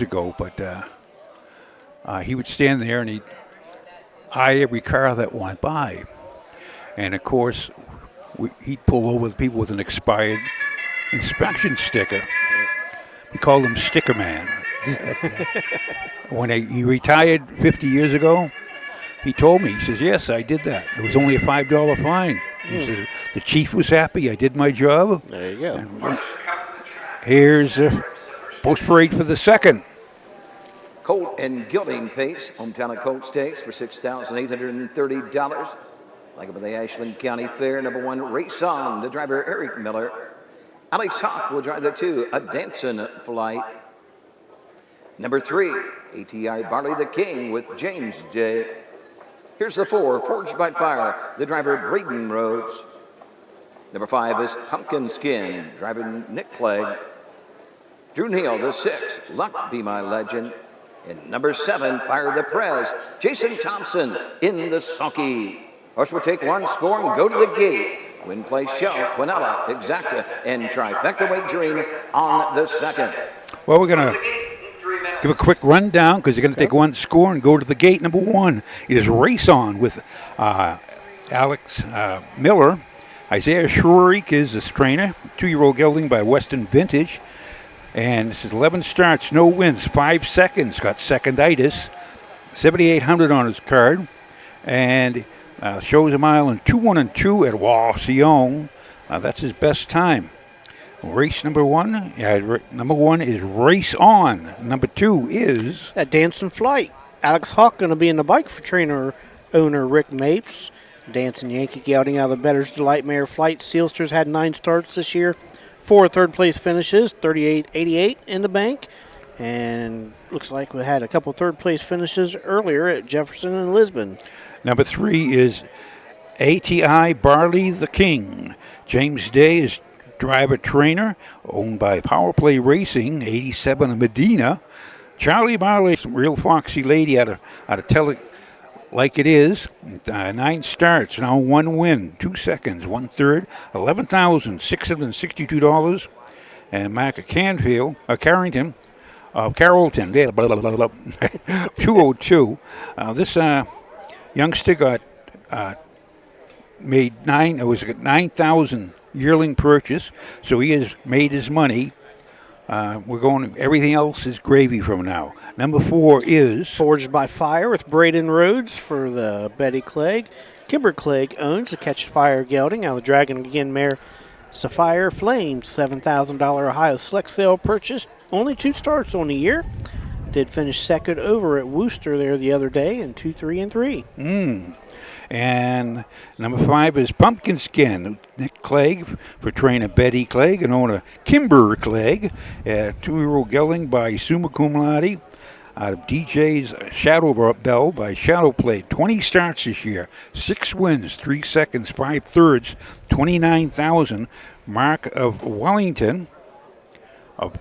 ago, but he would stand there and he'd eye every car that went by. And of course, he'd pull over the people with an expired inspection sticker. We called him Sticker Man. When he retired 50 years ago, he told me, he says, yes, I did that. It was only a $5 fine. He says, the chief was happy. I did my job. There you go. And here's the post parade for the second. Colt and Gilding Pace, hometown of Colt Stakes for $6,830. Like it with the Ashland County Fair, number 1, Race On, the driver Eric Miller. Alex Hawk will drive the 2, A Dancin' Flight. Number 3, ATI Barley the King with James J. Here's the 4, Forged by Fire, the driver Braden Rhodes. Number 5 is Pumpkin Skin, driving Nick Clegg. Drew Neal, the 6, Luck Be My Legend. And number 7, Fire the Prez, Jason Thompson in the sulky. Horse will take one score and go to the gate. Win, place, show, Quinella, Exacta, and Trifecta wagering on the second. Well, we're going to give a quick rundown because you're going to take one score and go to the gate. Number 1 is Race On with Alex Miller. Isaiah Schroerik is the trainer. 2-year-old gelding by Western Vintage. And this is 11 starts, no wins, 5 seconds. Got seconditis. 7,800 on his card. And shows a mile in 2-1-2 at Wauseon. That's his best time. Race number 1. Number 1 is Race On. Number 2 is A Dancing Flight. Alex Hawk going to be in the bike for trainer owner Rick Mapes. Dancing Yankee gelding out of the Bettor's Delight Mare Flight. Sealster's had 9 starts this year. 4 third-place finishes, 38.88 in the bank. And looks like we had a couple third-place finishes earlier at Jefferson and Lisbon. Number 3 is ATI Barley the King. James Day is driver-trainer, owned by Power Play Racing, 87 of Medina. Charlie Barley, real foxy lady out of Tell It Like It Is. 9 starts, now 1 win, 2 seconds, 1/3, $11,662. And Mark Carrington, Carrollton, 202. This youngster got made 9,000 yearling purchase, so he has made his money. We're going. Everything else is gravy from now. Number 4 is Forged by Fire with Braden Rhodes for the Betty Clegg. Kimber Clegg owns the Catch Fire gelding out of the Dragon Again mare Sapphire Flame, $7,000 Ohio Select Sale purchase. Only 2 starts on the year. Did finish second over at Worcester there the other day in 2-3-3. And number 5 is Pumpkin Skin. Nick Clegg for trainer Betty Clegg and owner Kimber Clegg. 2-year-old gelding by Summa Cum Laude. Out of DJ's Shadow Bell by Shadow Play. 20 starts this year. 6 wins, 3 seconds, 5/3, 29,000. Mark of Wellington. Of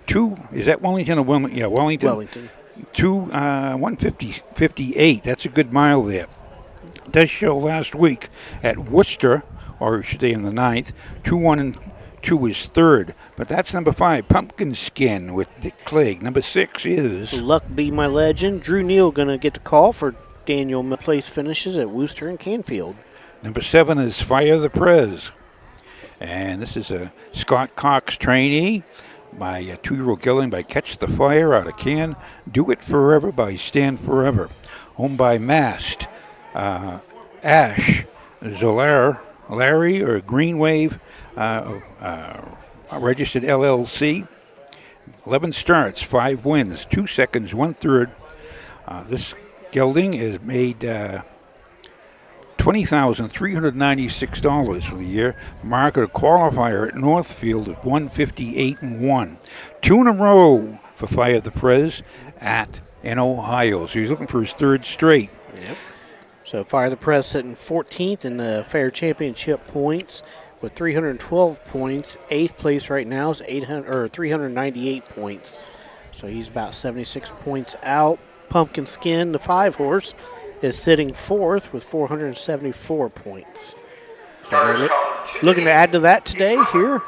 2, is that Wellington or Wellington? Yeah, Wellington. 158. That's a good mile there. Does show last week at Worcester, or I should say in the 9th. 2-1-2 is 3rd. But that's number 5, Pumpkin Skin with Dick Clegg. Number 6 is Luck Be My Legend. Drew Neal going to get the call for Daniel Place finishes at Worcester and Canfield. Number 7 is Fire the Prez. And this is a Scott Cox trainee by a 2-year-old gelding by Catch the Fire out of Can. Do It Forever by Stand Forever. Owned by Mast. Ash, Zolar, Larry, or Green Wave, registered LLC. 11 starts, 5 wins, 2 seconds, 1/3. This gelding is made $20,396 for the year. Market qualifier at Northfield at 158-1. 2 in a row for Fire the Prez in Ohio. So he's looking for his 3rd straight. Yep. So Fire the Press sitting 14th in the Fair Championship points with 312 points. 8th place right now is 398 points. So he's about 76 points out. Pumpkin Skin, the 5-horse, is sitting 4th with 474 points. So they're looking to add to that today here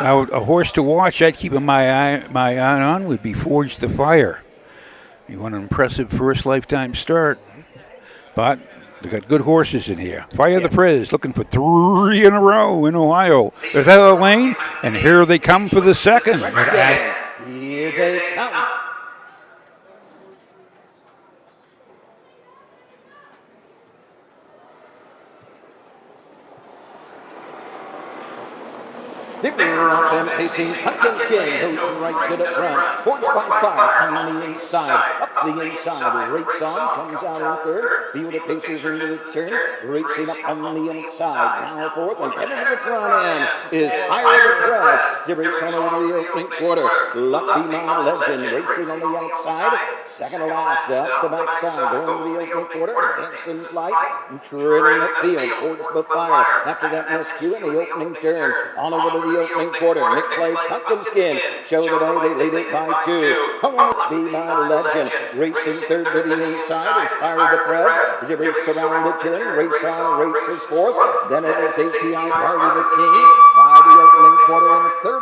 Now, a horse to watch I'd keep my eye on would be Forge the Fire. He won an impressive first lifetime start, but they got good horses in here. Fire the Prez looking for 3 in a row in Ohio. There's out of the lane, and here they come for the second. Here they come. They were off them pacing, pumpkin skin goes right to the front. Forged by Fire on the inside, up the inside. Race on, comes out in third. Field of Pacers into the turn, racing up on the inside. Now fourth and headed to the front end is Fire the Press. The race on over the opening quarter. Luck Be My Legend racing on the outside. Second to last up the backside, going to the opening quarter. Dancing Flight and trailing the field. Forged by Fire after that miscue in the opening turn. On over to the opening quarter. Nick Clay, Pumpkin Skin show the way. They lead it by 2. Come on, Be My Legend racing third to the inside is Fire the Press as they race around the turn. Race on, races fourth. Then it is ATI Party the King by the opening quarter in 30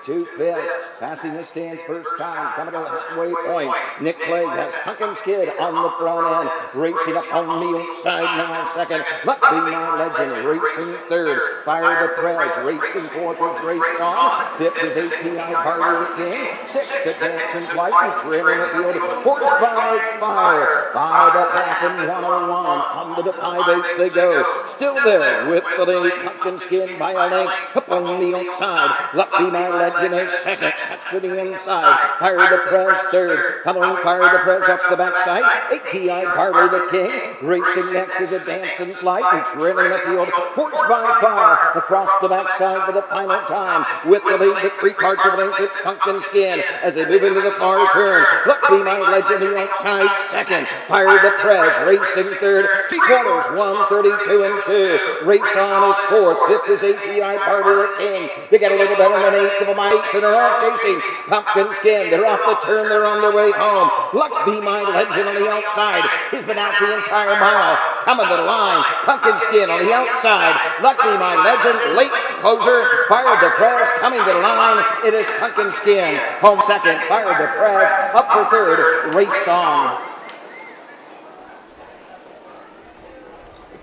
2/5. Passing the stands first time, coming to the halfway point. Nick Clegg has Pumpkin Skid on the front end, racing up on the outside now second. Luck Be My Legend racing third. Fire the Press racing fourth is Race On. Fifth is ATI Party the King. Sixth at Dancing Flight and trailing the field. Forged by Fire by the half and 101. Onto the 5/8 they go. Still there with the lead. Pumpkin Skin by a length. Up on the outside. Luck Be My Legend is second. Cut to the inside. Fire the Press third. Following Fire the Press up the backside. ATI Party the King. Racing next is a Dancing Flight and trailing the field. Forged by Fire across the backside for the final time. With the lead to 3/4 of a length, it's Pumpkin Skin as they move into the far turn. Luck Be My Legend the outside second. Fire the Press racing third. 3/4, 1:32 and 2. Race On is fourth. Fifth is ATI Party the King. They got a little better than an eighth of a mile, and they're all chasing Pumpkin Skin. They're off the turn. They're on their way home. Luck Be My Legend on the outside. He's been out the entire mile. Coming to the line. Pumpkin Skin on the outside. Luck Be My Legend. Late closer. Fire the Press coming to the line. It is Pumpkin Skin. Home second. Fire the Press. Up for third. Race On.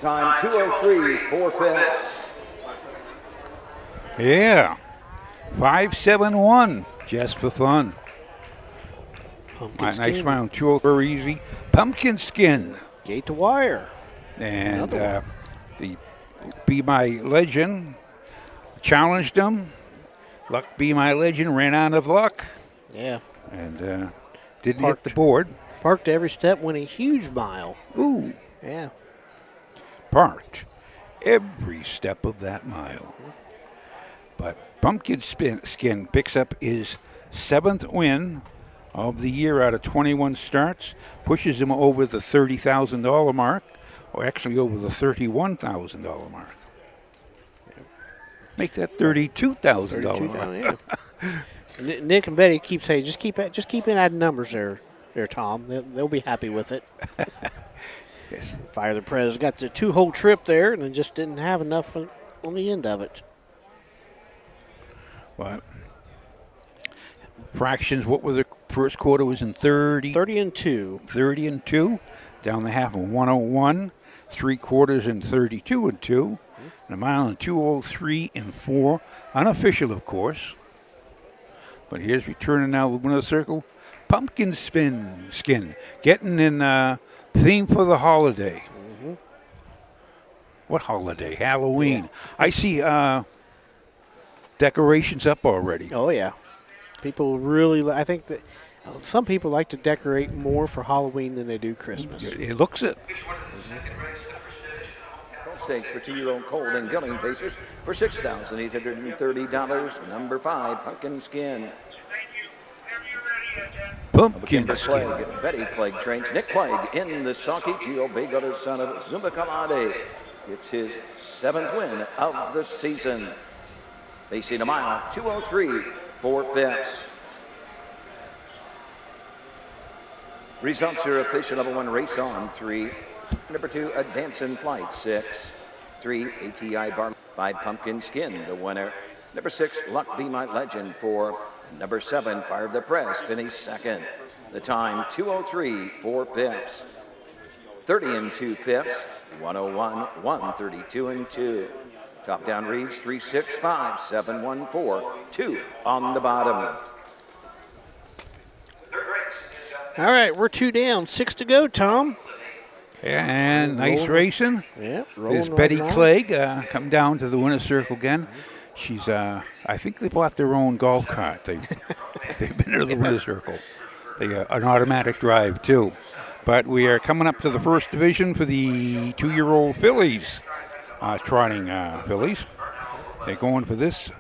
Time 2:03, 4/5. Yeah. 5-7-1. Just for fun. Pumpkin Nice Skin. round. 2 very easy. Pumpkin Skin. Gate to wire. And Another the Be My Legend challenged him. Luck Be My Legend ran out of luck Yeah. and didn't hit the board. Parked every step, went a huge mile. Ooh, Yeah. parked every step of that mile. But Pumpkin Skin picks up his 7th win of the year out of 21 starts, pushes him over the $30,000 mark, or actually over the $31,000 mark. Make that $32,000 mark. Yeah. Nick and Betty keep saying, just keep adding numbers there, Tom. They'll be happy with it. Yes. Fire the Prez got the 2-hole trip there, and then just didn't have enough on the end of it. But fractions, what was the first quarter? Was in 30? 30 and 2. 30 and 2. Down the half in 101. 3/4 in 32 and 2. And a mile in 2:03 and 4. Unofficial, of course. But here's returning now the winner of the circle. Pumpkin Skin. Getting in theme for the holiday. Mm-hmm. What holiday? Halloween. Yeah. I see decorations up already. Oh, yeah. People really, I think that some people like to decorate more for Halloween than they do Christmas. It looks it. Stakes for 2-year-old Colt and Gilling Pacers for $6,830. Number 5, Pumpkin Skin. Pumpkin Skin. Skin. Betty Clegg trains Nick Clegg in the Saki. Gio Baygotta's son of Zumba Kalade. It's his 7th win of the season. Facing a mile, 2:03, 4/5. Results are official. Number 1, Race On, 3. Number 2, A Dancing Flight, 6. 3, ATI Bar, 5, Pumpkin Skin, the winner. Number 6, Luck Be My Legend for number 7, Fire of the Press, finished second. The time, 2:03 4/5. 30 and 2/5, 101, 132 and 2. Top down reads 365, 714, 2 on the bottom. All right, we're 2 down, 6 to go, Tom. And nice racing. Yeah, There's Betty Clegg come down to the winner's circle again. She's, I think they bought their own golf cart. They've been to the winner's circle. They an automatic drive, too. But we are coming up to the first division for the 2-year-old fillies, trotting fillies. They're going for this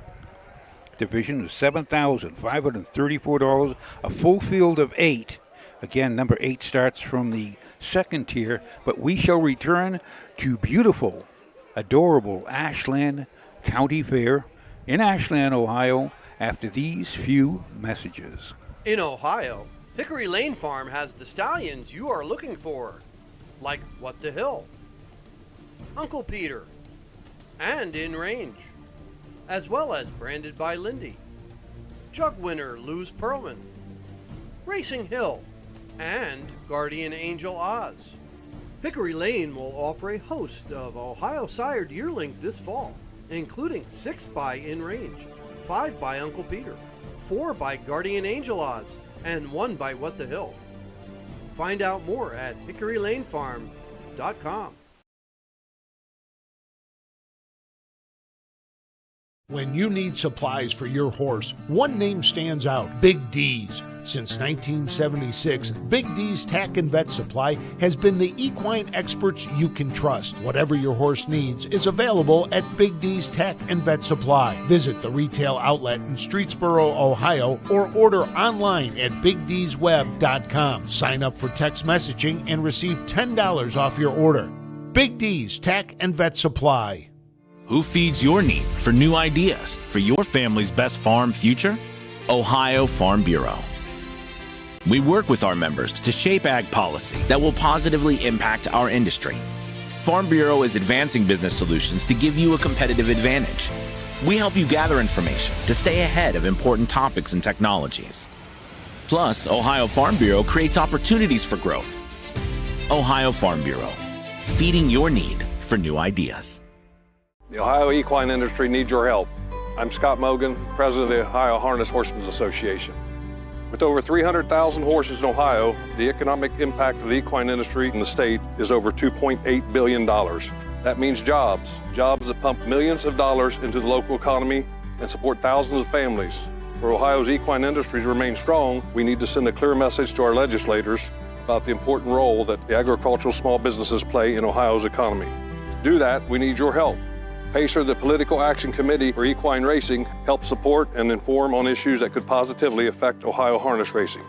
division of $7,534, a full field of 8. Again, number 8 starts from the second tier, but we shall return to beautiful, adorable Ashland County Fair in Ashland, Ohio, after these few messages. In Ohio, Hickory Lane Farm has the stallions you are looking for, like What the Hill, Uncle Peter, and In Range, as well as Branded by Lindy, Jug Winner Luz Pearlman, Racing Hill, and Guardian Angel Oz. Hickory Lane will offer a host of Ohio sired yearlings this fall, including 6 by In Range, 5 by Uncle Peter, 4 by Guardian Angel Oz, and 1 by What the Hill. Find out more at hickorylanefarm.com. When you need supplies for your horse, one name stands out: Big D's. Since 1976, Big D's Tack and Vet Supply has been the equine experts you can trust. Whatever your horse needs is available at Big D's Tack and Vet Supply. Visit the retail outlet in Streetsboro, Ohio, or order online at BigD'sWeb.com. Sign up for text messaging and receive $10 off your order. Big D's Tack and Vet Supply. Who feeds your need for new ideas for your family's best farm future? Ohio Farm Bureau. We work with our members to shape ag policy that will positively impact our industry. Farm Bureau is advancing business solutions to give you a competitive advantage. We help you gather information to stay ahead of important topics and technologies. Plus, Ohio Farm Bureau creates opportunities for growth. Ohio Farm Bureau, feeding your need for new ideas. The Ohio equine industry needs your help. I'm Scott Mogan, president of the Ohio Harness Horsemen's Association. With over 300,000 horses in Ohio, the economic impact of the equine industry in the state is over $2.8 billion. That means jobs that pump millions of dollars into the local economy and support thousands of families. For Ohio's equine industry to remain strong, we need to send a clear message to our legislators about the important role that the agricultural small businesses play in Ohio's economy. To do that, we need your help. PACER, the Political Action Committee for Equine Racing, helps support and inform on issues that could positively affect Ohio harness racing.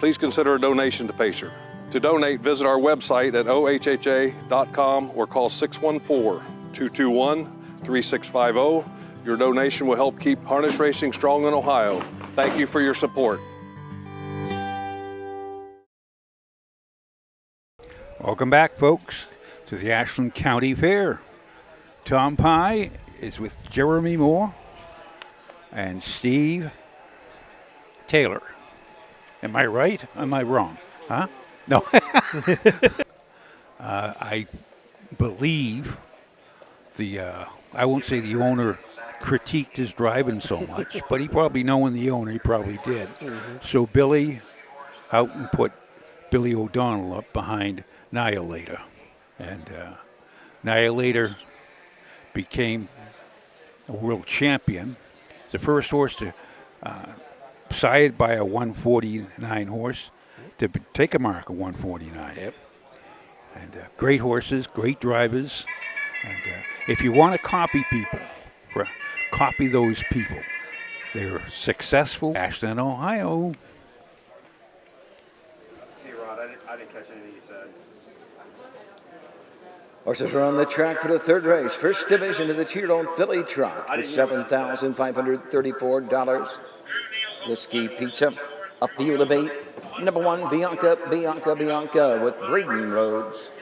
Please consider a donation to PACER. To donate, visit our website at ohha.com or call 614-221-3650. Your donation will help keep harness racing strong in Ohio. Thank you for your support. Welcome back, folks, to the Ashland County Fair. Tom Pye is with Jeremy Moore and Steve Taylor. Am I right? Am I wrong? Huh? No. I believe I won't say the owner critiqued his driving so much, but he probably, knowing the owner, he probably did. Mm-hmm. So Billy out and put Billy O'Donnell up behind Nihilator. And Nihilator became a world champion. It's the first horse to, sired by a 149 horse, to take a mark of 149. Yep. And great horses, great drivers. And if you want to copy people, copy those people. They're successful. Ashland, Ohio. Hey, Rod, I didn't catch anything you said. Horses are on the track for the third race. First division of the two-year-old filly trot for $7,534. Whiskey Pizza, a field of 8. Number 1, Bianca with Braden Rhodes.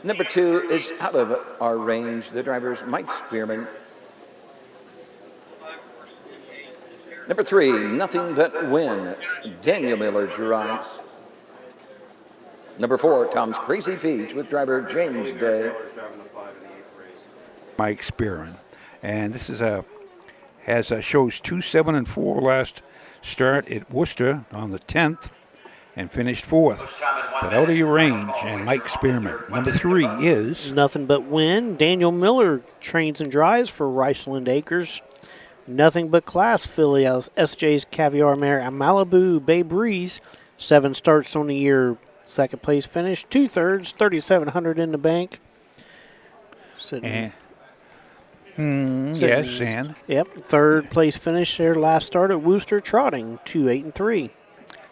Number 2 is out of our range. The driver's Mike Spearman. Number 3, Nothing But Win. Daniel Miller drives. Number 4, Tom's Crazy Peach with driver James Day. Miller's driving the 5 in the 8th race. Mike Spearman. And this is shows 2, 7, and 4 last start at Worcester on the 10th and finished 4th. But out of your range, and Mike Spearman. Number 3 is Nothing But Win. Daniel Miller trains and drives for Riceland Acres. Nothing But Class filly out of SJ's Caviar Mare at Malibu Bay Breeze. 7 starts on the year. Second place finish. 2/3, 3,700 in the bank. Sitting, yes, and Yep, third place finish there last start at Worcester trotting. 2, 8, and 3.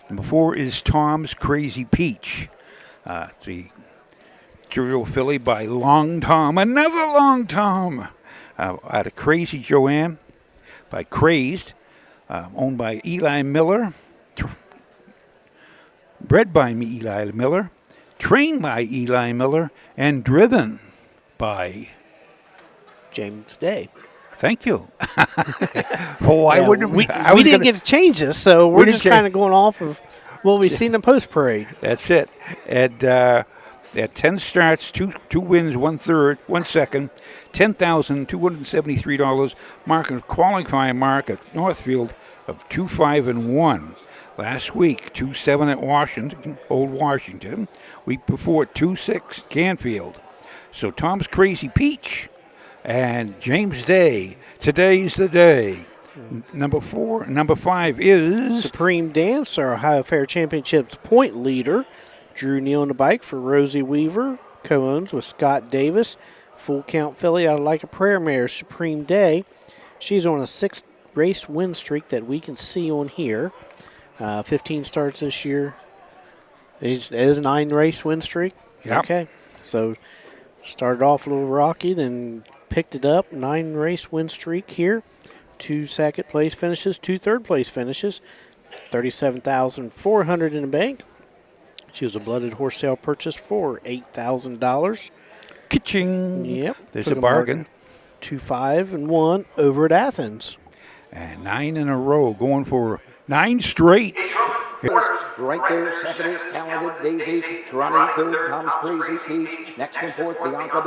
number 4 is Tom's Crazy Peach. It's the Cheerio filly by Long Tom. Another Long Tom. Out of Crazy Joanne by Crazed. Owned by Eli Miller. Bred by Eli Miller. Trained by Eli Miller. And driven by James Day. Thank you. Why Yeah, wouldn't we I was didn't gonna- get to change this, so we're didn't just change- kind of going off of what we've seen in post parade. That's it. At 10 starts, two wins, 1/3, 1 second, $10,273. Qualifying mark at Northfield of 2, 5, and 1. Last week, 2, 7 at Washington, Old Washington. Week before, 2, 6 at Canfield. So Tom's Crazy Peach and James Day. Today's the day. Number 5 is Supreme Dance, our Ohio Fair Championships point leader. Drew Neal on the bike for Rosie Weaver. Co-owns with Scott Davis. Full count filly out of Like a Prayer Mare, Supreme Day. She's on a 6-race win streak that we can see on here. 15 starts this year. It is a 9-race win streak. Yep. Okay. So started off a little rocky, then picked it up. 9-race win streak here. 2 second place finishes, 2 third place finishes. $37,400 in the bank. She was a blooded horse sale purchase for $8,000. Kitching. Yep. There's took a bargain. 2, 5, and 1 over at Athens. And 9 in a row, going for 9 straight. Right there, second is Talented Daisy. Trotting third, Tom's Crazy Peach. Next and fourth, Bianca.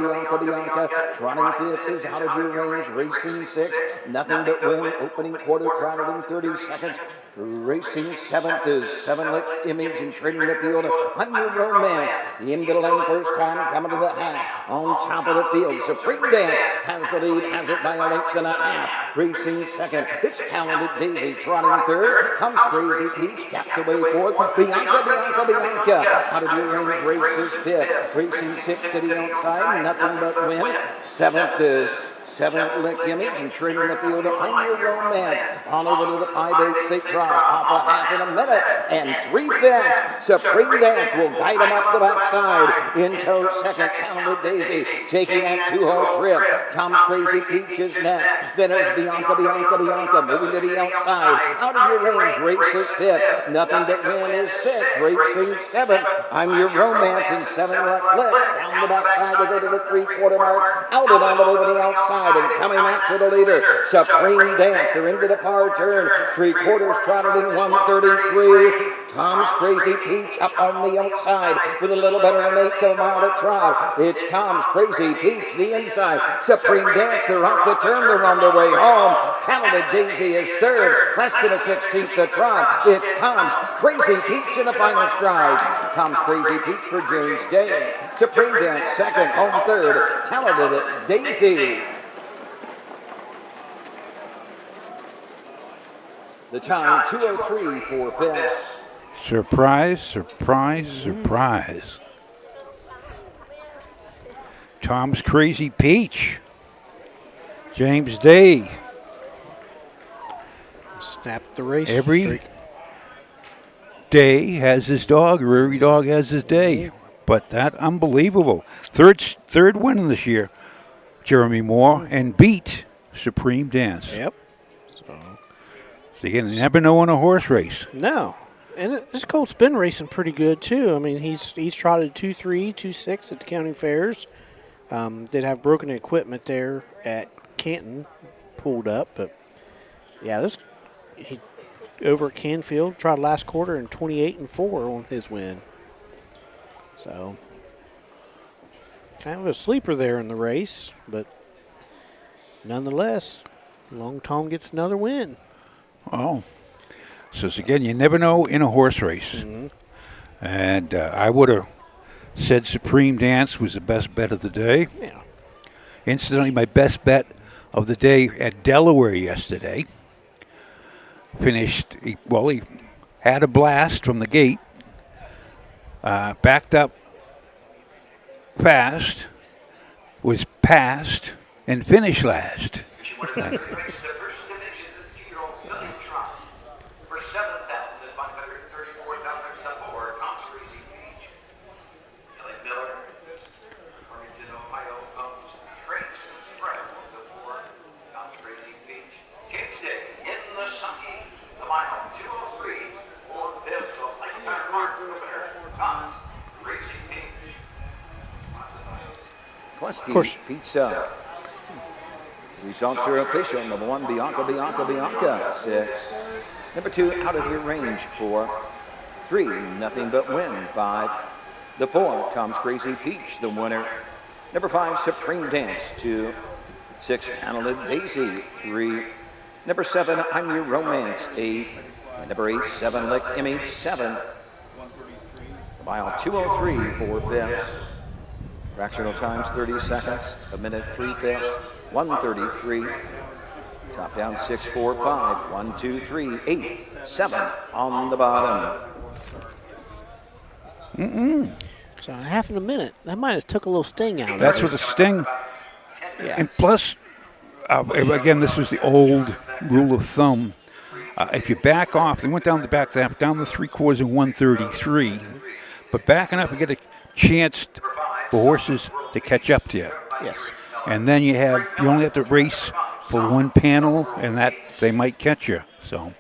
Trotting fifth is Out of Your Range. Racing sixth, Nothing But Win. Opening quarter, crowded in 30 seconds. Racing seventh is 7 Image and trading the field. On Your Romance. Into the lane first time, coming to the half. On top of the field, Supreme Dance has the lead, has it by a length and a half. Racing second, it's Talented Daisy. Trotting third, comes Crazy Peach. Capped away fourth. Bianca. Out of Your Range races fifth. Racing sixth to the outside, Nothing But Win. Seventh is 7 Lick Image and trading the field On Your Romance. On over to the 5/8 they drop off a half in a minute and 3/10. Supreme Dance will guide them up the backside. In tow second, Talented Daisy taking that 2-hole trip. Tom's Crazy Peach is next. Then it's Bianca moving to the outside. Out of Your Range races fifth. Nothing But Win is sixth. Racing seventh. I'm Your Romance and 7 Lick. Down the backside they go to the 3/4 mark. Out and on over the outside. And coming back to the leader, Supreme Dance. They're into the far turn. 3/4 trotted in 1:33. Tom's Crazy Peach up on the outside with a little better than 1/8 of a mile to trot. It's Tom's Crazy Peach, the inside. Supreme Dance, they're off the turn. They're on their way home. Talented Daisy is third. Less than a 16th to trot. It's Tom's Crazy Peach in the final strides. Tom's Crazy Peach for James Day. Supreme Dance second, home third. Talented Daisy. The time, 2:03 for fifth. Surprise. Tom's Crazy Peach. James Day. Snap the race Every streak. day has his dog, or every dog has his day. But that unbelievable. Third win this year, Jeremy Moore, and beat Supreme Dance. Yep. So you never know in a horse race. No. And this colt's been racing pretty good, too. I mean, he's trotted 2-3, 2-6 at the county fairs. Did have broken equipment there at Canton pulled up. But, yeah, he over at Canfield tried last quarter in 28-4 on his win. So kind of a sleeper there in the race, but nonetheless, Long Tom gets another win. Oh, so again, you never know in a horse race. And I would have said Supreme Dance was the best bet of the day. Yeah. Incidentally, my best bet of the day at Delaware yesterday. Finished, he had a blast from the gate, backed up fast, was passed, and finished last. Of course, Pizza. Results are official. Number 1, Bianca, 6. Number 2, Out of Your Range, 4. 3, Nothing But Win, 5. The 4, Tom's Crazy Peach, the winner. Number 5, Supreme Dance, 2. 6, Talented Daisy, 3. Number 7, I'm Your Romance, 8. And number 8, 7, Lick Image, 7. Mile 203, 4/5. Fractional times 30 seconds, a minute 3/5, 1:33. Top down 6:45, 1, 2, 3, 8, 7 on the bottom. So half in a minute. That might have took a little sting out of That's it. what the sting. Yeah. And plus, again, this was the old rule of thumb. If you back off, they went down the back half, down the 3/4 in 1:33. But backing up, you get a chance for horses to catch up to you. Yes. And then you only have to race for one panel, and that they might catch you. So,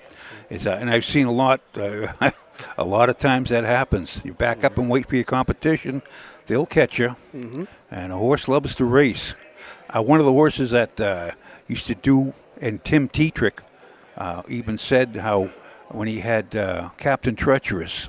and I've seen a lot of times that happens. You back up and wait for your competition, they'll catch you. And a horse loves to race. One of the horses that used to do, and Tim Tetrick even said how when he had Captain Treacherous,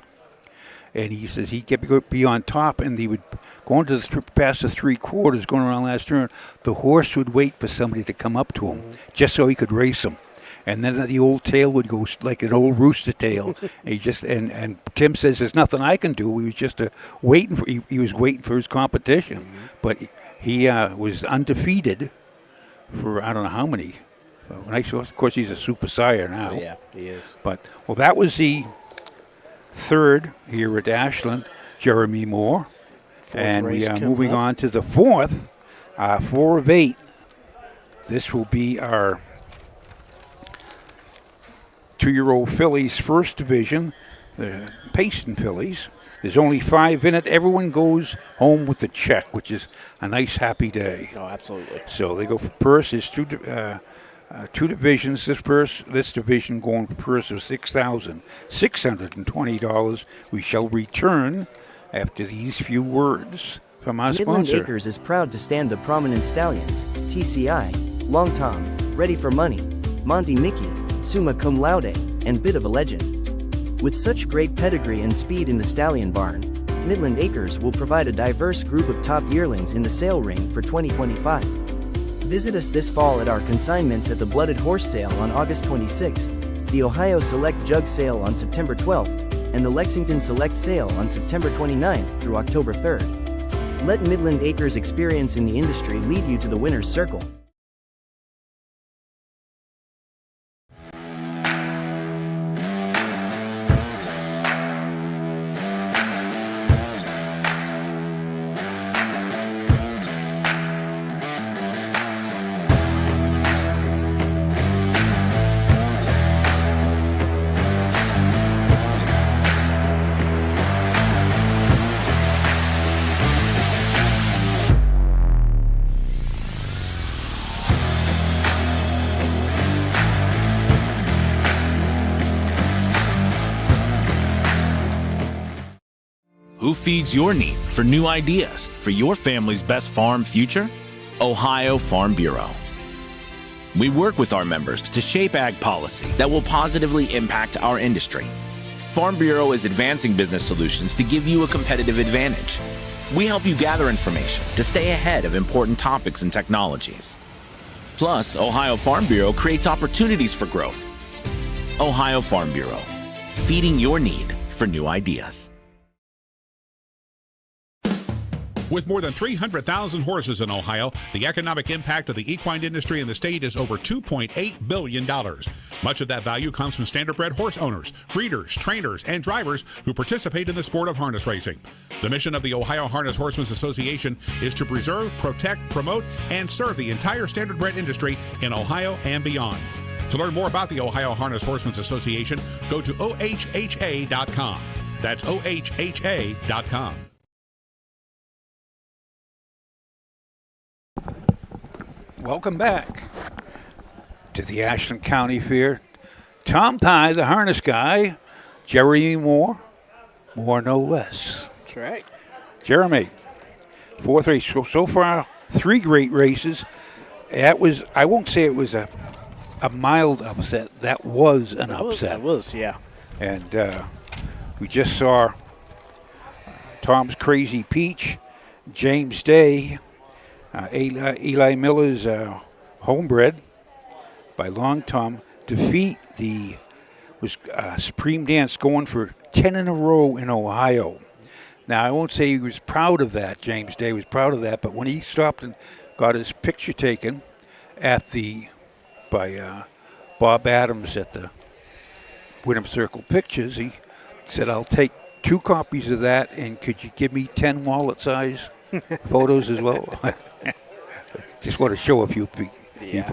and he says he'd be on top, and he would go into past the 3/4, going around last turn. The horse would wait for somebody to come up to him, just so he could race him. And then the old tail would go like an old rooster tail. and Tim says there's nothing I can do. He was just waiting for he was waiting for his competition, but he was undefeated for I don't know how many. Of course, he's a super sire now. Oh, yeah, he is. But that was the third here at Ashland, Jeremy Moore. And we are moving on to the fourth, 4 of 8. This will be our 2-year-old fillies first division, the Payson fillies. There's only 5 in it. Everyone goes home with a check, which is a nice, happy day. Oh, absolutely. So they go for purse. There's two divisions. This division going for purse of $6,620. We shall return after these few words from our Midland sponsor. Acres is proud to stand the prominent stallions, TCI, Long Tom, Ready for Money, Monty Mickey, Summa Cum Laude, and Bit of a Legend. With such great pedigree and speed in the stallion barn, Midland Acres will provide a diverse group of top yearlings in the sale ring for 2025. Visit us this fall at our consignments at the Blooded Horse Sale on August 26th, the Ohio Select Jug Sale on September 12th, and the Lexington Select Sale on September 29th through October 3rd. Let Midland Acres' experience in the industry lead you to the winner's circle. Who feeds your need for new ideas for your family's best farm future? Ohio Farm Bureau. We work with our members to shape ag policy that will positively impact our industry. Farm Bureau is advancing business solutions to give you a competitive advantage. We help you gather information to stay ahead of important topics and technologies. Plus, Ohio Farm Bureau creates opportunities for growth. Ohio Farm Bureau, feeding your need for new ideas. With more than 300,000 horses in Ohio, the economic impact of the equine industry in the state is over $2.8 billion. Much of that value comes from standardbred horse owners, breeders, trainers, and drivers who participate in the sport of harness racing. The mission of the Ohio Harness Horsemen's Association is to preserve, protect, promote, and serve the entire standardbred industry in Ohio and beyond. To learn more about the Ohio Harness Horsemen's Association, go to ohha.com. That's ohha.com. Welcome back to the Ashland County Fair. Tom Pye, the harness guy, Jeremy Moore, more no less. That's right. Jeremy, fourth race. So far, 3 great races. That was, I won't say it was a mild upset. That was an upset. That was, yeah. And we just saw Tom's Crazy Peach, James Day, Eli Miller's homebred by Long Tom, defeat the Supreme Dance, going for 10 in a row in Ohio. Now, I won't say he was proud of that, James Day was proud of that, but when he stopped and got his picture taken by Bob Adams at the Wyndham Circle Pictures, he said, I'll take 2 copies of that, and could you give me 10 wallet-size photos as well? Just want to show a few people. Yeah.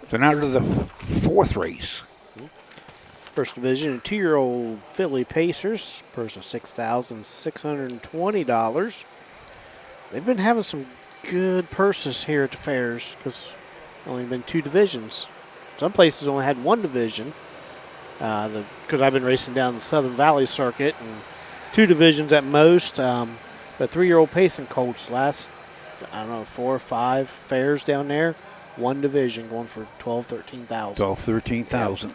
So now to the 4th race. First division, 2-year-old filly Pacers, purse of $6,620. They've been having some good purses here at the fairs because only been 2 divisions. Some places only had 1 division because I've been racing down the Southern Valley circuit, and 2 divisions at most. The 3-year-old Pacing Colts last, 4 or 5 fairs down there, 1 division going for $13,000. $13,000. Yeah.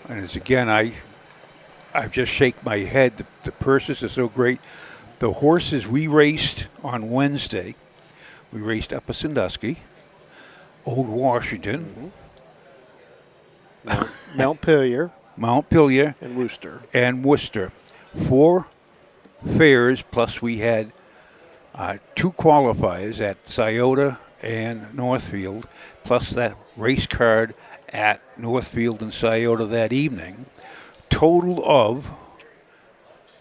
And as again, I just shake my head. The purses are so great. The horses we raced on Wednesday, we raced Upper Sandusky, Old Washington, Mount Pillier, and Worcester. 4 fairs, plus we had 2 qualifiers at Scioto and Northfield, plus that race card at Northfield and Scioto that evening. Total of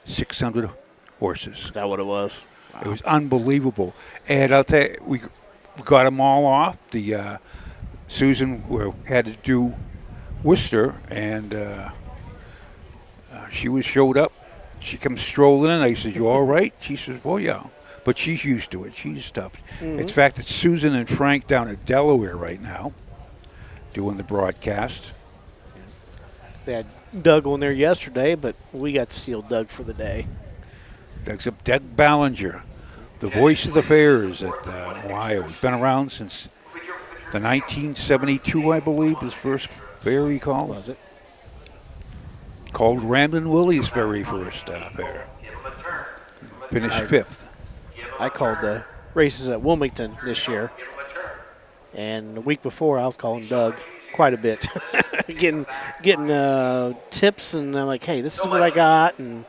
600 horses. Is that what it was? Wow. It was unbelievable. And I'll tell you, we got them all off. The Susan had to do Worcester, and she showed up. She comes strolling in. I said, "You all right?" She says, "Well, yeah." But she's used to it. She's tough. Mm-hmm. In fact, it's Susan and Frank down at Delaware right now doing the broadcast. They had Doug on there yesterday, but we got to seal Doug for the day. Doug Ballinger, the voice of the fairs at Ohio. He's been around since the 1972, I believe, his first fair he called. Was it? Called Ramblin' Willie's very first fair. Finished 5th. I called the races at Wilmington this year. And the week before, I was calling Doug quite a bit, getting tips, and I'm like, "Hey, this is what I got," and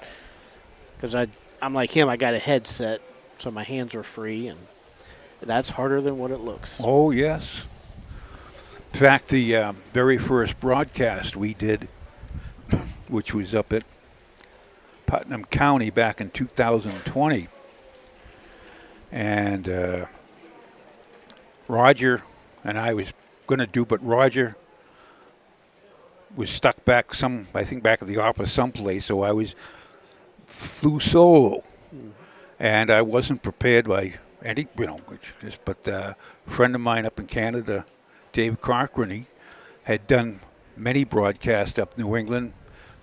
because I'm like him, I got a headset, so my hands are free, and that's harder than what it looks. Oh yes. In fact, the very first broadcast we did, which was up at Putnam County back in 2020, and Roger and I was going to do, but Roger was stuck back I think back at the office someplace, so I flew solo. And I wasn't prepared by any, but a friend of mine up in Canada, Dave Cochran, he had done many broadcasts up New England.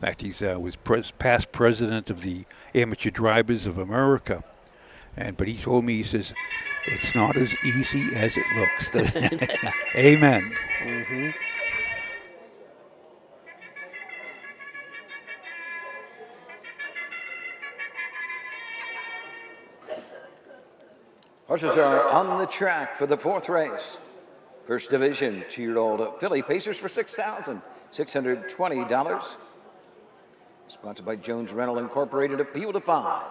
In fact, he was past president of the Amateur Drivers of America. But he told me, he says, it's not as easy as it looks. Amen. Mm-hmm. Horses are on the track for the fourth race. First division, 2-year-old filly Pacers for $6,620. Sponsored by Jones Rental Incorporated, a field of 5.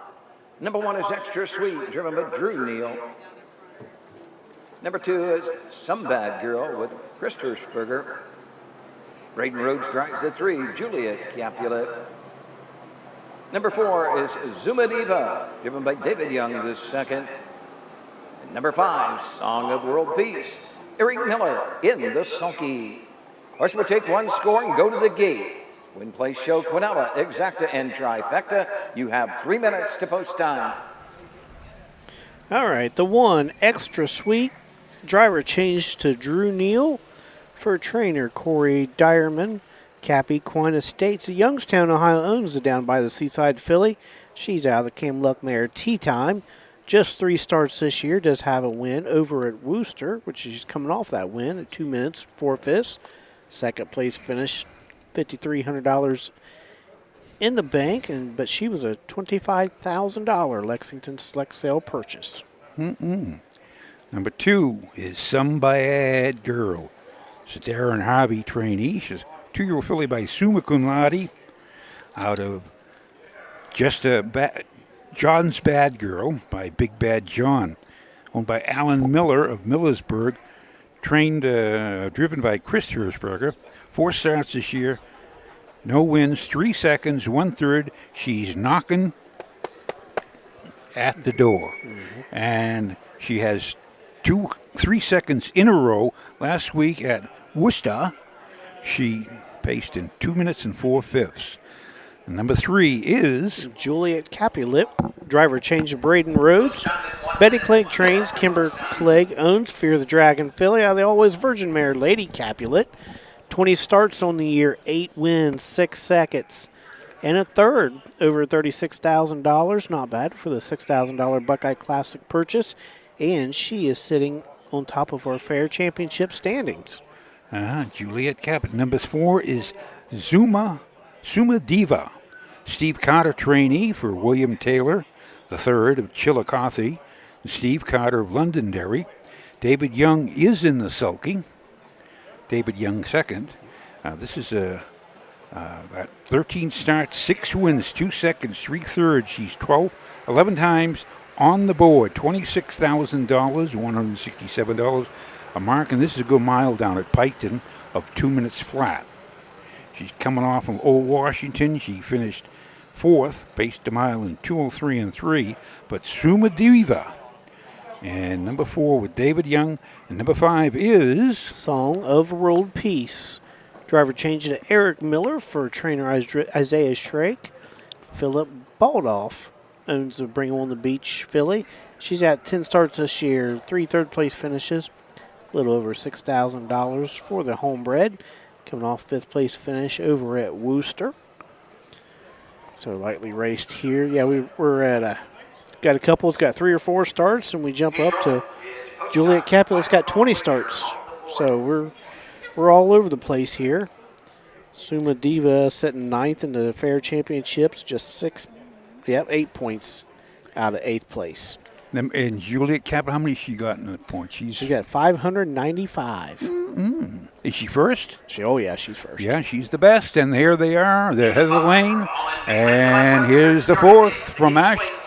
Number 1 is Extra Sweet, driven by Drew Neal. Number 2 is Some Bad Girl with Chris Hirschberger. Braden Rhodes drives the 3, Juliet Capulet. Number 4 is Zuma Diva, driven by David Young the second. And number 5, Song of World Peace, Eric Miller in the sulky. Horse will take one score and go to the gate. Win, place, show, Quinella, Exacta, and Trifecta. You have 3 minutes to post time. All right, the 1, Extra Sweet. Driver changed to Drew Neal for trainer Corey Dyerman. Cappy Quine Estates of Youngstown, Ohio owns the down by the seaside filly. She's out of the Cam Luck mare Tea Time. Just 3 starts this year. Does have a win over at Worcester, which she's coming off that win at 2 minutes, 4/5. Second place finish, $5,300 in the bank, but she was a $25,000 Lexington Select Sale purchase. Number 2 is Some Bad Girl. It's a Darren Harvey trainee. She's a 2-year-old filly by Summa Cum Laude out of John's Bad Girl by Big Bad John, owned by Alan Miller of Millersburg, driven by Chris Hirschberger. 4 starts this year, no wins, 3 seconds, 1/3. She's knocking at the door. And she has 3 seconds in a row. Last week at Worcester, she paced in 2 minutes and 4/5. And number 3 is Juliet Capulet. Driver changed to Braden Rhodes. Betty Clegg trains. Kimber Clegg owns Fear the Dragon filly out of the Always Virgin mare Lady Capulet. 20 starts on the year, 8 wins, 6 seconds, and a third, over $36,000. Not bad for the $6,000 Buckeye Classic purchase. And she is sitting on top of our fair championship standings. Juliet Capulet. Number 4 is Summa Diva. Steve Carter trainee for William Taylor, the third of Chillicothe. Steve Carter of Londonderry. David Young is in the sulky. David Young second. This is got 13 starts, 6 wins, 2 seconds, 3/3. She's 11 times on the board. $26,000, $167 a mark, and this is a good mile down at Piketon of 2 minutes flat. She's coming off from Old Washington. She finished 4th, paced a mile in 2:03 3. But Summa Diva. And number 4 with David Young. And number 5 is Song of World Peace. Driver changed to Eric Miller for trainer Isaiah Shrake. Philip Baldoff owns the Bring On the Beach filly. She's at 10 starts this year, 3 third-place finishes, a little over $6,000 for the homebred. Coming off 5th-place finish over at Worcester. So lightly raced here. Yeah, we're at got a couple. It's got 3 or 4 starts, and we jump up to Juliet Capulet's got 20 starts. So we're all over the place here. Summa Diva sitting 9th in the fair championships, just 8 points out of 8th place. And Juliet Capulet, how many she got in the points? She got 595. Is she first? She's first. Yeah, she's the best. And here they are. They're ahead of the lane. And here's the 4th from Ashland.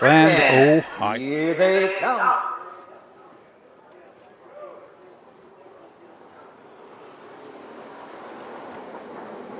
Ohio. Here they come.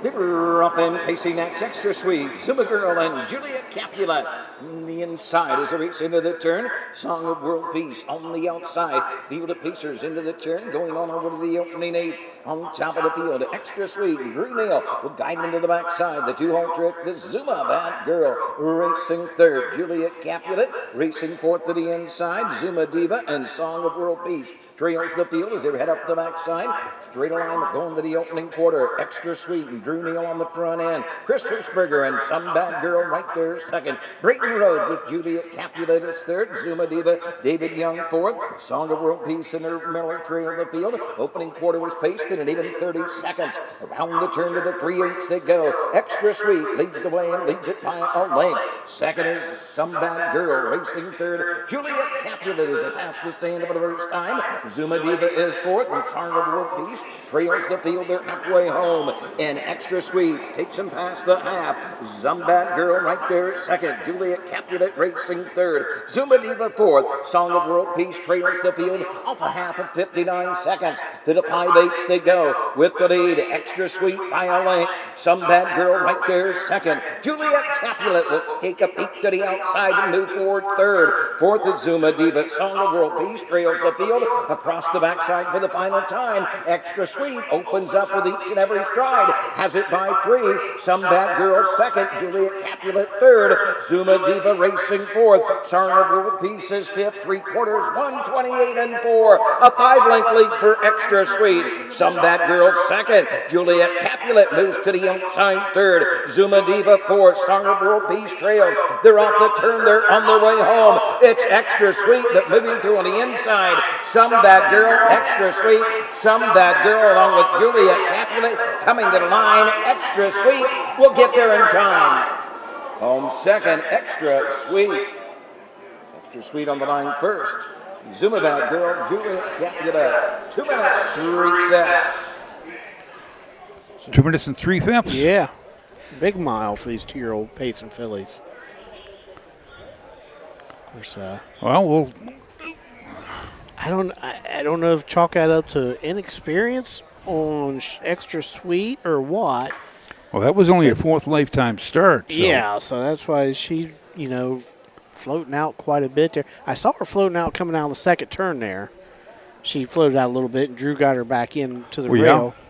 Rough and pacing, that's Extra Sweet, Zuma Girl, and Juliet Capulet. On the inside as they race into the turn. Song of World Peace on the outside. Field of Pacers into the turn, going on over to the opening 8. On top of the field, Extra Sweet and Drew Neal will guide them to the backside. The 2-hole trick, the Zuma Bad Girl racing 3rd. Juliet Capulet racing 4th to the inside. Zuma Diva and Song of World Peace trails the field as they head up the backside. Straight line going to the opening quarter. Extra Sweet and Drew Drew Neal on the front end. Chris Hirschberger and Some Bad Girl right there second. Brayton Rhodes with Juliet Capulet is third. Zuma Diva, David Young fourth. Song of World Peace in her Miller trail of the field. Opening quarter was paced in an even 30 seconds. Around the turn to the 3/8 they go. Extra Sweet leads the way and leads it by a length. Second is Some Bad Girl racing third. Juliet Capulet is past the stand for the first time. Zuma Diva is fourth, and Song of World Peace trails the field. They're halfway home. And Extra Sweet takes him past the half. Some Bad Girl right there second. Juliet Capulet racing third. Zuma Diva fourth. Song of World Peace trails the field off a half of 59 seconds. To the 5/8 they go with the lead. Extra Sweet by a length. Some Bad Girl right there second. Juliet Capulet will take a peek to the outside and move forward third. Fourth is Zuma Diva. Song of World Peace trails the field across the backside for the final time. Extra Sweet opens up with each and every stride. Has it by 3. Some Bad Girl second. Juliet Capulet third. Zuma Diva racing fourth. Song of World Peace is fifth. 3/4, 1:28 and 4. A 5-length lead for Extra Sweet. Some Bad Girl second. Juliet Capulet moves to the outside third. Zuma Diva fourth. Song of World Peace trails. They're off the turn. They're on their way home. It's Extra Sweet, but moving through on the inside. Some Bad Girl, Extra Sweet. Some Bad Girl along with Juliet Capulet coming to the line. Extra Sweet will get there in time. Home second, Extra Sweet. Extra Sweet on the line first. Zuma Bad Girl, Juliet Capulet. 2 minutes, 3/5. 2 minutes and 3/5. Yeah. Big mile for these 2-year-old pacing fillies. Of course, Well, I don't know if chalk that up to inexperience on Extra Sweet or what. well, that was only a fourth lifetime start. So. Yeah, so that's why she, floating out quite a bit there. I saw her floating out coming out of the second turn there. She floated out a little bit, and Drew got her back into the rail. Yeah.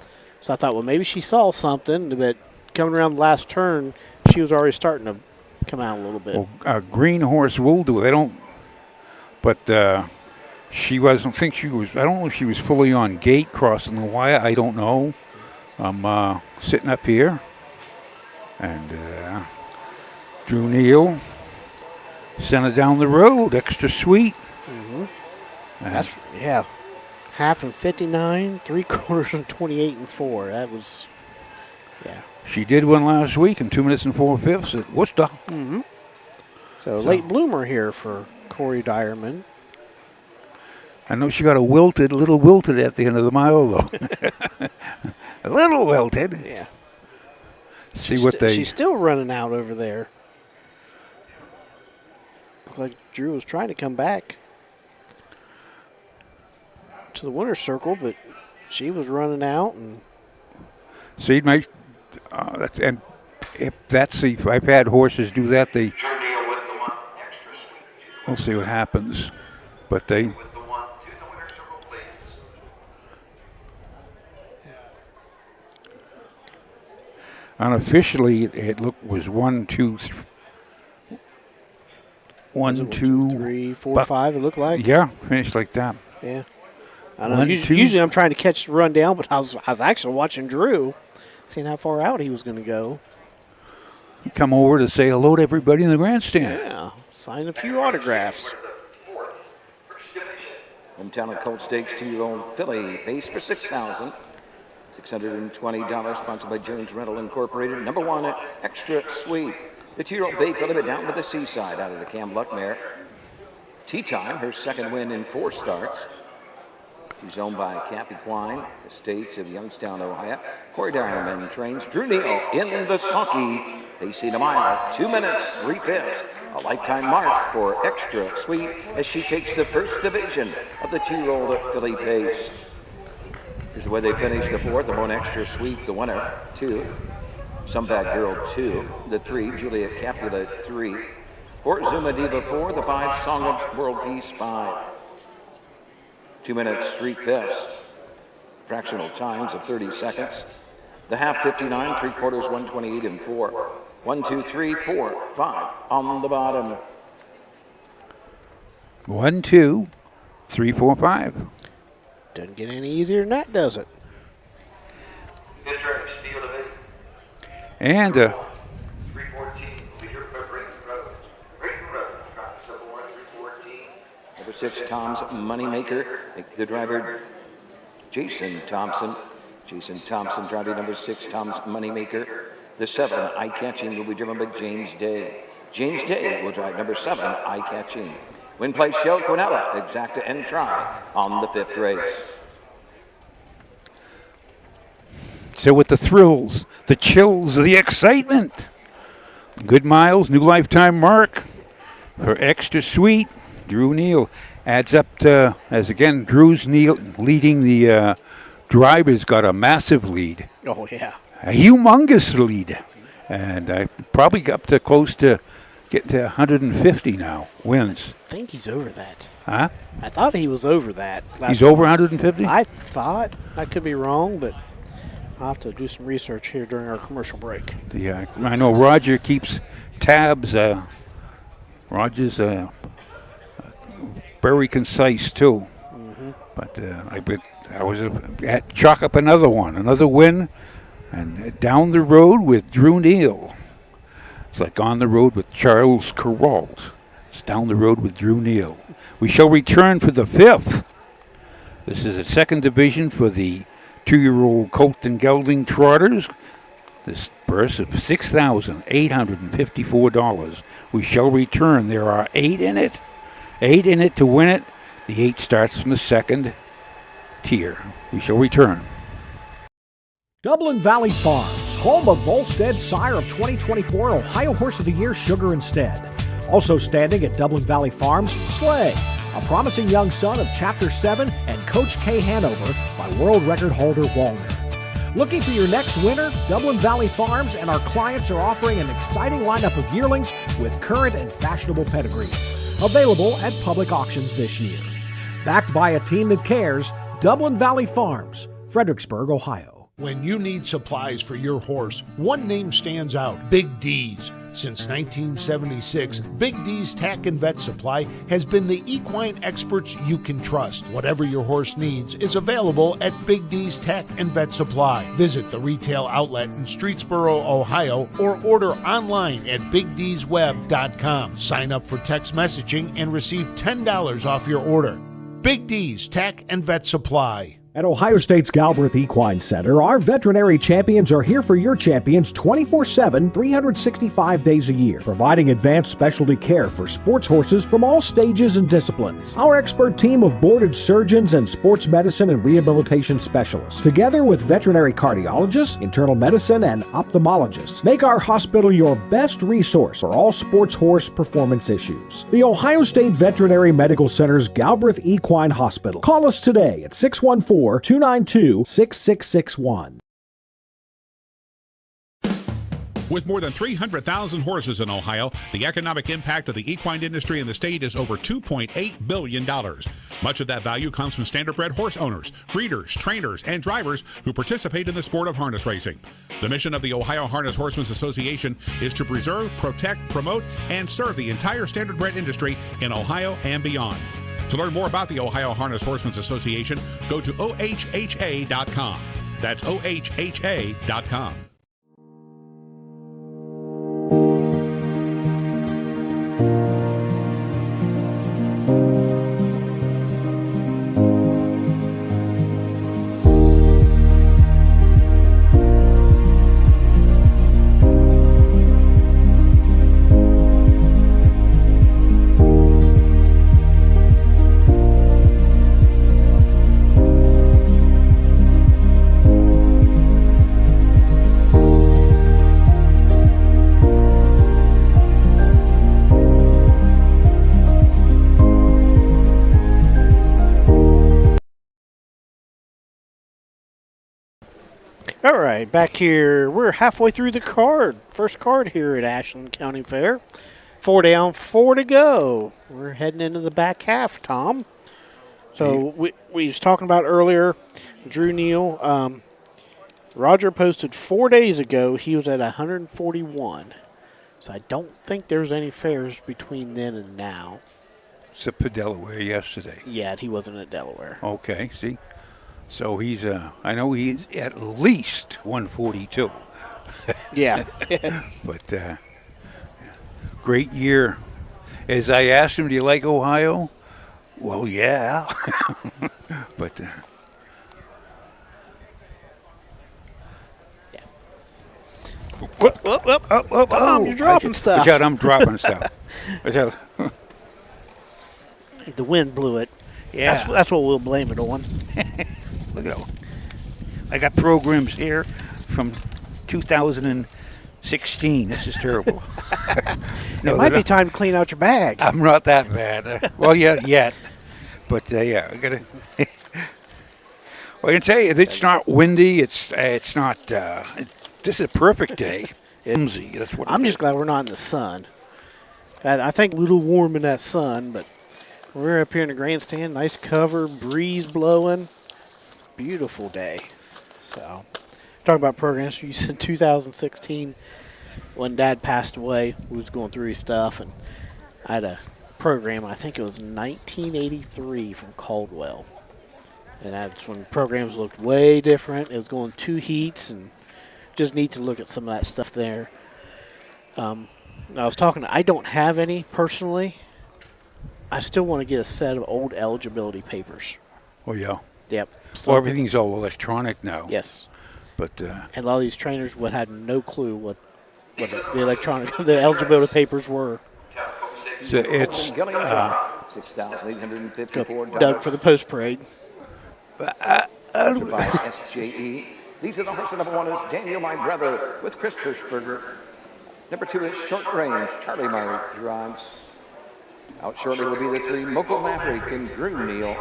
So I thought, well, maybe she saw something, but coming around the last turn, she was already starting to come out a little bit. Well, a green horse will do. They don't, but she wasn't. Think she was. I don't know if she was fully on gate crossing the wire. I don't know. I'm sitting up here, and Drew Neal sent it down the road. Extra Sweet. Mm-hmm. That's half and 59, 3/4 and 28 and 4. That was, yeah. She did one last week in 2 minutes and 4/5 at Worcester. Mm-hmm. So late bloomer here for Corey Dyerman. I know she got a little wilted at the end of the mile, though. A little wilted. Yeah. She's still running out over there. Looked like Drew was trying to come back to the winner's circle, but she was running out. And see, I've had horses do that. We'll see what happens, but they. Unofficially, it was 1, 2, 1, 2, 3, 4, 5. It looked like. Yeah, finished like that. Yeah. I don't know. Usually I'm trying to catch the run down, but I was actually watching Drew, seeing how far out he was going to go. Come over to say hello to everybody in the grandstand. Yeah, sign a few autographs. Hometown of Colt Stakes 2-year-old filly, pace for $6,620, sponsored by Jones Rental Incorporated. Number 1, Extra Sweet. The 2-year-old bay filly down to the Seaside out of the Cam Luck mare. Tea Time, her second win in 4 starts. She's owned by Cappy Quine, Estates of Youngstown, Ohio. Corey Dyerman trains Drew Neal in the sulky. Pacing a mile, 2 minutes, 3/5. A lifetime mark for Extra Sweet as she takes the first division of the 2-year-old filly pace. Here's the way they finished the 4th. The 1, Extra Sweet, the winner, 2. Some Bad Girl, 2. The 3, Juliet Capulet, 3. 4, Zuma Diva, 4. The 5, Song of World Peace, 5. 2 minutes, 3/5. Fractional times of 30 seconds. The half, 59, 3/4, 1:28 and 4. 1, 2, 3, 4, 5 on the bottom. 1, 2, 3, 4, 5. Doesn't get any easier than that, does it? And 314, leader for Brayton Road. Brayton Road, drops number 1, 314. Number 6, Tom's Moneymaker. The driver, Jason Thompson. Jason Thompson driving number 6, Tom's Moneymaker. The 7, Eye Catching, will be driven by James Day. James Day will drive number 7, Eye Catching. Win place Shell Quinella, Exacta and Try on the 5th race. so with the thrills, the chills, the excitement. Good miles, new lifetime mark for Extra Sweet. Drew Neal adds up to, as again, Drew's Neal leading the drivers, got a massive lead. Oh, yeah. A humongous lead. And I probably got up to close to getting to 150 now, wins. I think he's over that. Huh? I thought he was over that. He's over 150? I thought. I could be wrong, but I'll have to do some research here during our commercial break. Yeah, I know Roger keeps tabs. Roger's very concise too. Mm-hmm. But I was at chalk up another one, another win, and down the road with Drew Neal. It's like on the road with Charles Carrault. It's down the road with Drew Neal. We shall return for the 5th. This is a 2nd division for the 2-year-old colt and gelding trotters. This purse of $6,854. We shall return. There are 8 in it. 8 in it to win it. The 8 starts from the 2nd tier. We shall return. Dublin Valley Farms, home of Volstead Sire of 2024 Ohio Horse of the Year Sugar Instead. Also standing at Dublin Valley Farms, Slay, a promising young son of Chapter 7 and Coach K Hanover by world record holder Walner. Looking for your next winner? Dublin Valley Farms and our clients are offering an exciting lineup of yearlings with current and fashionable pedigrees. Available at public auctions this year. Backed by a team that cares, Dublin Valley Farms, Fredericksburg, Ohio. When you need supplies for your horse, one name stands out: Big D's. Since 1976, Big D's Tack and Vet Supply has been the equine experts you can trust. Whatever your horse needs is available at Big D's Tack and Vet Supply. Visit the retail outlet in Streetsboro, Ohio, or order online at BigD'sWeb.com. Sign up for text messaging and receive $10 off your order. Big D's Tack and Vet Supply. At Ohio State's Galbraith Equine Center, our veterinary champions are here for your champions 24/7, 365 days a year, providing advanced specialty care for sports horses from all stages and disciplines. Our expert team of boarded surgeons and sports medicine and rehabilitation specialists, together with veterinary cardiologists, internal medicine, and ophthalmologists, make our hospital your best resource for all sports horse performance issues. The Ohio State Veterinary Medical Center's Galbraith Equine Hospital. Call us today at 614-292-6661. With more than 300,000 horses in Ohio, the economic impact of the equine industry in the state is over $2.8 billion. Much of that value comes from standardbred horse owners, breeders, trainers, and drivers who participate in the sport of harness racing. The mission of the Ohio Harness Horsemen's Association is to preserve, protect, promote, and serve the entire standardbred industry in Ohio and beyond. To learn more about the Ohio Harness Horsemen's Association, go to ohha.com. That's ohha.com. All right, back here. We're halfway through the card. First card here at Ashland County Fair. 4 down, 4 to go. We're heading into the back half, Tom. So we was talking about earlier, Drew Neal. Roger posted 4 days ago he was at 141. So I don't think there's any fairs between then and now. Except for Delaware yesterday. Yeah, he wasn't at Delaware. Okay, see? So he's, I know he's at least 142. Yeah. But great year. As I asked him, do you like Ohio? Well, yeah. But Tom, you're dropping stuff. Watch out, I'm dropping stuff. Watch out. The wind blew it. Yeah. That's what we'll blame it on. Look at that. I got programs here from 2016. This is terrible. It might be time to clean out your bag. I'm not that bad. Well, yeah, yet. But yeah, I gotta. Well, I can tell you, if it's not windy, it's not. This is a perfect day. That's what I'm just glad we're not in the sun. I think a little warm in that sun, but we're up here in the grandstand. Nice cover, breeze blowing. Beautiful day. So, talking about programs, you said 2016, when Dad passed away, we was going through his stuff, and I had a program, I think it was 1983 from Caldwell. And that's when programs looked way different. It was going 2 heats, and just neat to look at some of that stuff there. I was talking, I don't have any personally. I still want to get a set of old eligibility papers. Oh, yeah. Yep. Well, everything's all electronic now. Yes. But and a lot of these trainers had no clue what the eligibility papers were. So it's $6,854. Doug for the post parade. By SJE. These are the horses. Number 1 is Daniel, My Brother, with Chris Hirschberger. Number 2 is Short Range, Charlie Meyer drives. Out shortly will be the 3, Moco Maverick and Drew Neal.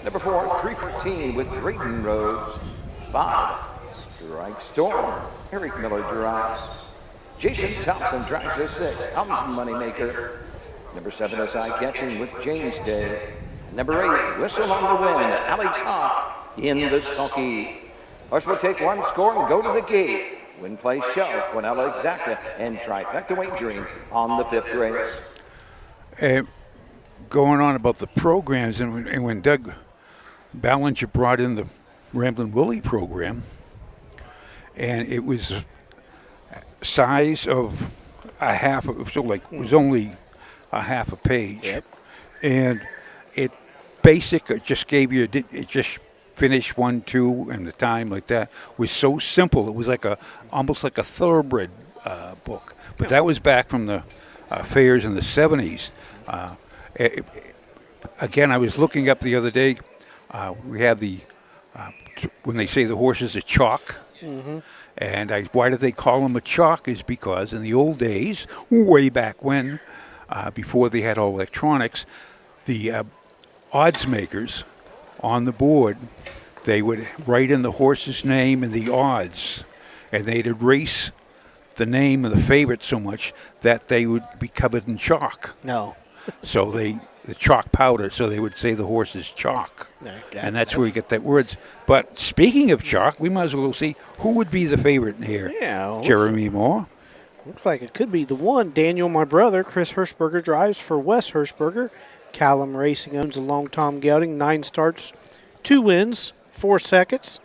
Number 4, 314 with Drayton Rhodes. 5, Strike Storm, Eric Miller drives. Jason Thompson drives the 6, Tom's Moneymaker. Number 7 is Eye Catching with James Day. Number 8, Whistle on the Wind, Alex Hawk in the sulky. Horse will take 1 score and go to the gate. Win, play, show, Quinella Exacta, and Trifecta Wagering on the 5th race. Going on about the programs, and when Doug Ballinger brought in the Ramblin' Willie program, and it was size of a half, so like it was only a half a page. Yep. And it just gave you, it just finished 1, 2, and the time like that was so simple. It was like almost like a thoroughbred book. But that was back from the fairs in the 70s. Again, I was looking up the other day. We have when they say the horses are chalk. Mm-hmm. And why do they call them a chalk is because in the old days, way back when, before they had all electronics, the odds makers on the board, they would write in the horse's name and the odds, and they'd erase the name of the favorite so much that they would be covered in chalk. No. So the chalk powder, so they would say the horse is chalk. And that's where you get that words. But speaking of chalk, we might as well see who would be the favorite in here. Yeah. Jeremy Moore. Looks like it could be the 1, Daniel, My Brother. Chris Hirschberger drives for Wes Hirschberger. Callum Racing owns a Long Tom Gelding. 9 starts, 2 wins, 4 seconds.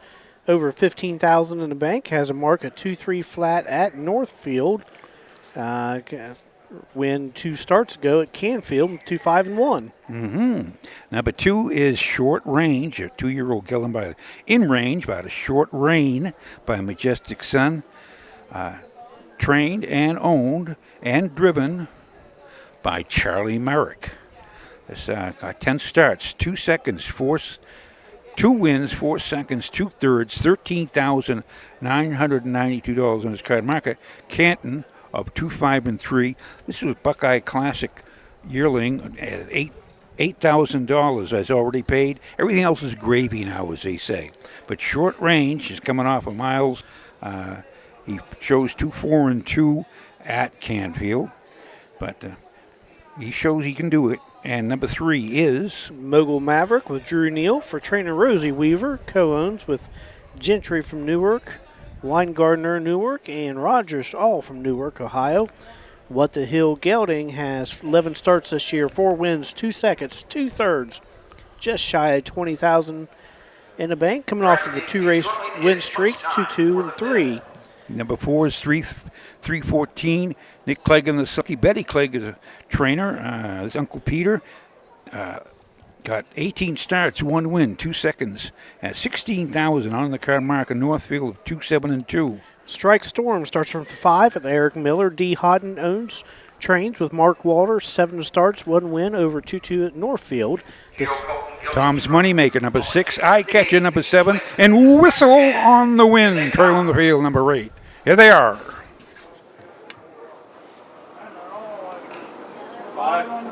Over $15,000 in the bank. Has a mark of 2-3 flat at Northfield. Win 2 starts ago at Canfield, 2-5-1. Mm-hmm. Number 2 is Short Range, a 2-year-old gelding in range by the Short Rain by Majestic Sun. Trained and owned and driven by Charlie Merrick. This got 10 starts, 2 seconds, 2 wins, 4 seconds, 2 thirds, $13,992 on his card market. Canton of 2-5-3. This was Buckeye Classic yearling at $8,000 as already paid. Everything else is gravy now, as they say. But Short Range is coming off of miles. He shows 2-4-2 at Canfield, but he shows he can do it. And number 3 is Mogul Maverick with Drew Neal for trainer Rosie Weaver. Co-owns with Gentry from Newark, Weingartner Newark, and Rogers, all from Newark, Ohio. What the Hill Gelding has 11 starts this year, 4 wins, 2 seconds, 2 thirds, just shy of $20,000 in the bank. Coming off of a 2-race win streak, 2-2-3. Number 4 is 314. Nick Clegg and the Sulky. Betty Clegg is a trainer. His Uncle Peter got 18 starts, 1 win, 2 seconds. At 16,000 on the card mark in Northfield of 2-7-2. Strike Storm starts from 5 at the Eric Miller. D. Hodden owns. Trains with Mark Walters, 7 starts, 1 win over 2-2 at Northfield. Tom's Moneymaker, number 6. Eye Catcher, number 7. And Whistle on the Win, trailing the field, number 8. Here they are.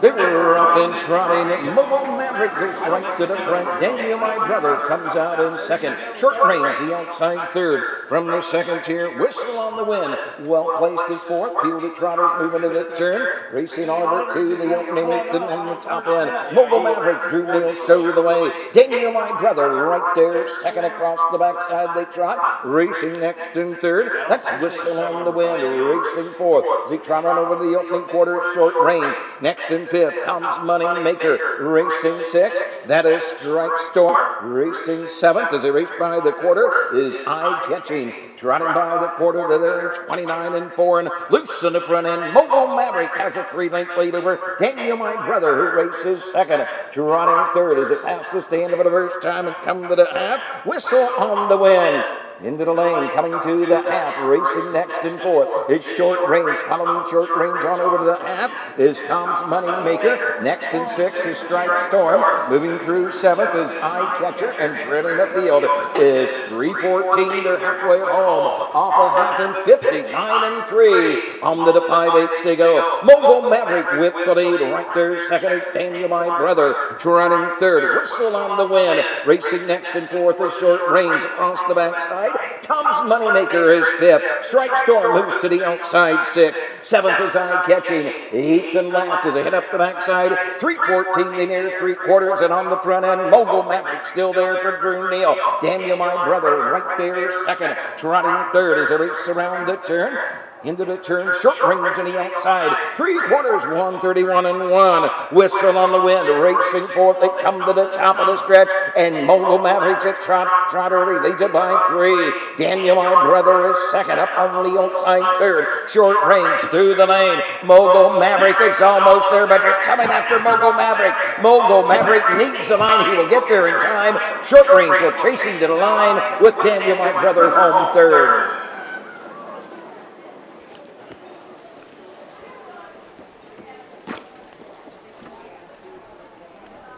They were up and trotting. Mobile Maverick goes right to the front. Daniel, my brother, comes out in second. Short range, the outside third. From the second tier, Whistle on the Win. Well placed is fourth. Fielded Trotters moving in this turn. Racing over to the opening eighth and on the top end. Mobile Maverick, Drew Neal show the way. Daniel, my brother, right there. Second across the backside they trot. Racing next and third. That's Whistle on the Win. Racing fourth. They trot on over the opening quarter. Short range. Next and fifth, Tom's Moneymaker, racing sixth. That is Strike Storm, racing seventh. As they race by the quarter is Eye Catching. Trotting by the quarter, they're in 29 and 4 and loose in the front end. Mobile Maverick has a 3-length lead over Daniel, my brother, who races second. Trotting third as it passed the stand for the first time and come to the half. Whistle on the Win. Into the lane, coming to the half, racing next and fourth is Short Range. Following Short Range on over to the half is Tom's Moneymaker. Next and sixth is Strike Storm. Moving through seventh is Eye Catcher, and trailing the field is 314. They're halfway home. Off a half and 59 and 3. On to the 5/8 they go. Mogul Maverick with the lead. Right there, second is Daniel, my brother. Running third, Whistle on the Win. Racing next and fourth is Short Range across the backside. Tom's Moneymaker is fifth. Strike Storm moves to the outside sixth. Seventh is Eye Catching. Eighth and last as they head up the backside. 314, they near 3/4, and on the front end, Mogul Maverick still there for Drew Neal. Daniel, my brother, right there second. Trotting third as they race around the turn. Into the turn, Short Range on the outside. 3/4, 131 and 1. Whistle on the Win, racing fourth. They come to the top of the stretch, and Mogul Mavericks at Trotter leads it by 3. Daniel, my brother, is second up on the outside third. Short Range through the lane. Mogul Maverick is almost there, but they're coming after Mogul Maverick. Mogul Maverick needs the line. He will get there in time. Short Range will chase him to the line with Daniel, my brother, home third.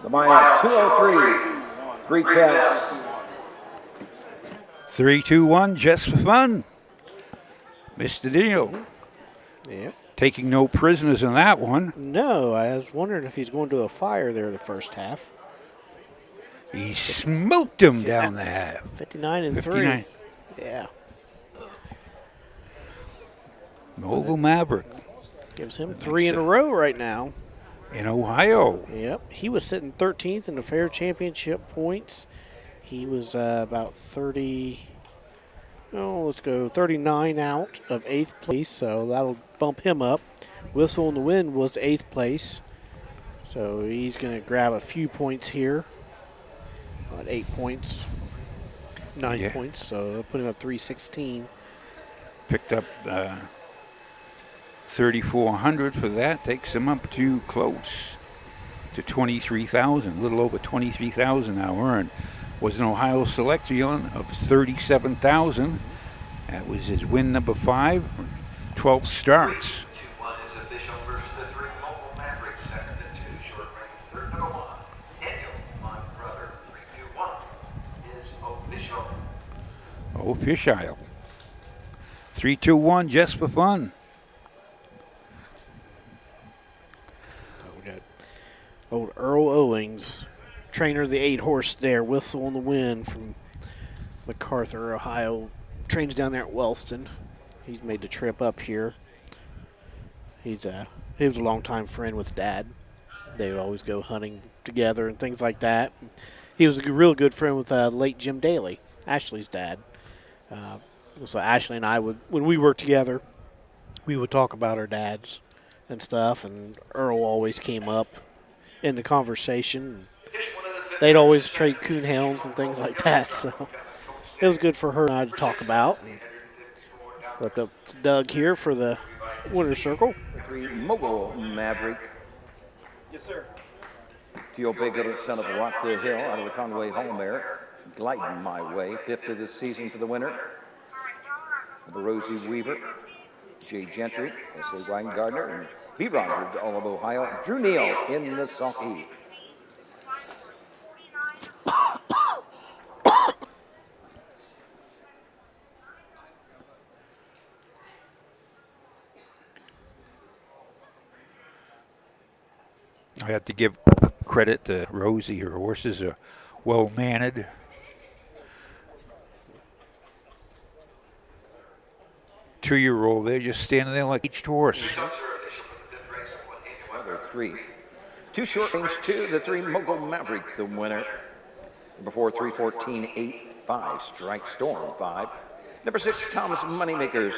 The mile 203, Greek Cats. 3-2-1, just for fun. Mr. Deal. Yep. Taking no prisoners in that one. No, I was wondering if he's going to a fire there the first half. He smoked him down the half. 59 and 59. 3. Yeah. Mogul Maverick. Gives him 3 in a row right now. In Ohio. Yep. He was sitting 13th in the fair championship points. He was about 39 out of 8th place, so that'll bump him up. Whistle on the Win was 8th place, so he's going to grab a few points here. 8 points, 9 points, so they'll put him up 316. Picked up 3,400 for that. Takes him up to close to 23,000, a little over 23,000 now earned. Was an Ohio selection of 37,000. That was his win number 5, 12 starts. Official. 3-2-1 just for fun. We got old Earl Owings, trainer of the 8-horse there, Whistle on the Win from MacArthur, Ohio. Trains down there at Wellston. He's made the trip up here. He was a longtime friend with Dad. They would always go hunting together and things like that. He was a real good friend with late Jim Daly, Ashley's dad. So Ashley and I would, when we worked together, we would talk about our dads and stuff, and Earl always came up in the conversation. They'd always trade coon hounds and things like that, so it was good for her and I to talk about. And Flipped up to Doug here for the winner's circle. The 3 Mogul Maverick. Yes, sir. Teal Bigger, son of What the Hill, out of the Conway Hall mare. Gliding my way. 5th of the season for the winner. The Rosie Weaver. Jay Gentry, S.A. Weingardner, and B. Rogers, all of Ohio. Drew Neal in the sulky. I have to give credit to Rosie. Her horses are well mannered. Two-year-old, they're just standing there like each horse. Another 3. 2 short range 2, the 3 Mogul Maverick, the winner. Number 4, 314-8-5, Strike Storm 5. Number 6, Thomas Moneymaker 6.